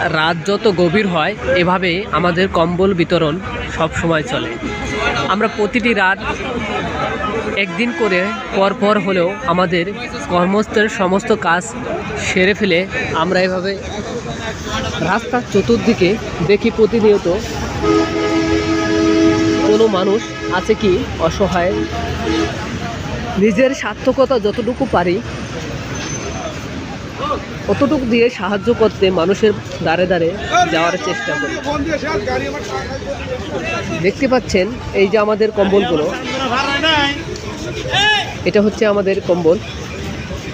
রাত যত গভীর হয় এভাবে আমাদের কম্বল বিতরণ সব সময় চলে। আমরা প্রতিটি রাত একদিন করে পর হলেও আমাদের কর্মস্থলের সমস্ত কাজ সেরে ফেলে আমরা এভাবে রাস্তার চতুর্দিকে দেখি প্রতিনিয়ত কোনো মানুষ আছে কি অসহায়, নিজের সার্থকতা যতটুকু পারি অতটুকু দিয়ে সাহায্য করতে মানুষের দ্বারে দ্বারে যাওয়ার চেষ্টা করি। দেখতে পাচ্ছেন এই যে আমাদের কম্বলগুলো, এটা হচ্ছে আমাদের কম্বল।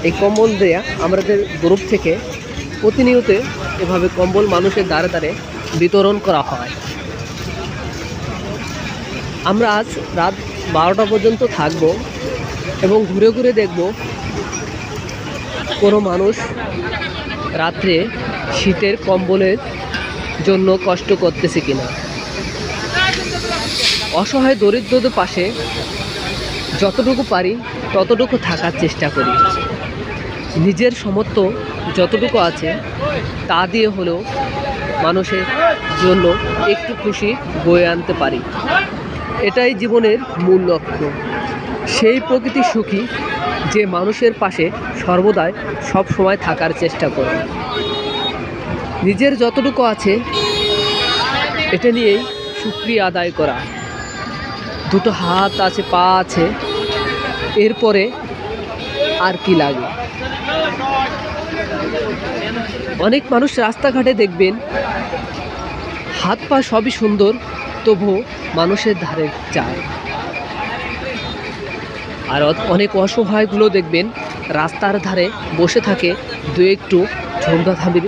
এই কম্বল দেয়া আমাদের গ্রুপ থেকে প্রতিনিয়ত এভাবে কম্বল মানুষের দ্বারে দ্বারে বিতরণ করা হয়। আমরা আজ রাত 12টা পর্যন্ত থাকব এবং ঘুরে ঘুরে দেখব কোনো মানুষ রাত্রে শীতের কম্বলের জন্য কষ্ট করতেছে কিনা। অসহায় দরিদ্রদের পাশে যতটুকু পারি ততটুকু থাকার চেষ্টা করি। নিজের সামর্থ্য যতটুকু আছে তা দিয়ে হলেও মানুষের জন্য একটু খুশি বয়ে আনতে পারি। এটাই জীবনের মূল লক্ষ্য। সেই প্রকৃতি সুখী যে মানুষের পাশে সর্বদাই সব সময় থাকার চেষ্টা করে। নিজের যতটুকু আছে এটা নিয়েই শুকরিয়া আদায় করা। দুটো হাত আছে, পা আছে, এরপরে আর কি লাগে। অনেক মানুষ রাস্তাঘাটে দেখবেন হাত পা সবই সুন্দর, তবুও মানুষের ধারে চায়। আর অনেক অসহায়গুলো দেখবেন রাস্তার ধারে বসে থাকে দু একটু ঝোমরা থামির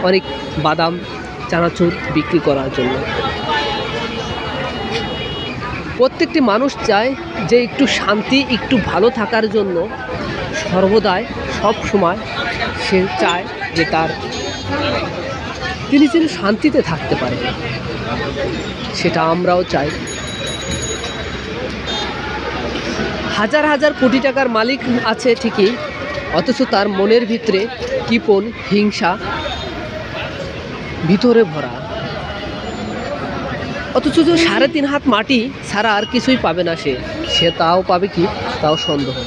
অনেক বাদাম চানাচুর বিক্রি করার জন্য। প্রত্যেকটি মানুষ চায় যে একটু শান্তি, একটু ভালো থাকার জন্য সর্বদাই সব সময় সে চায় যে তিনি যেন শান্তিতে থাকতে পারে, সেটা আমরাও চাই। হাজার হাজার কোটি টাকার মালিক আছে ঠিকই, অথচ তার মনের ভিতরে কৃপণ হিংসা ভিতরে ভরা। অথচ 3.5 হাত মাটি ছাড়া আর কিছুই পাবে না সে তাও পাবে কি, তাও সন্দেহ।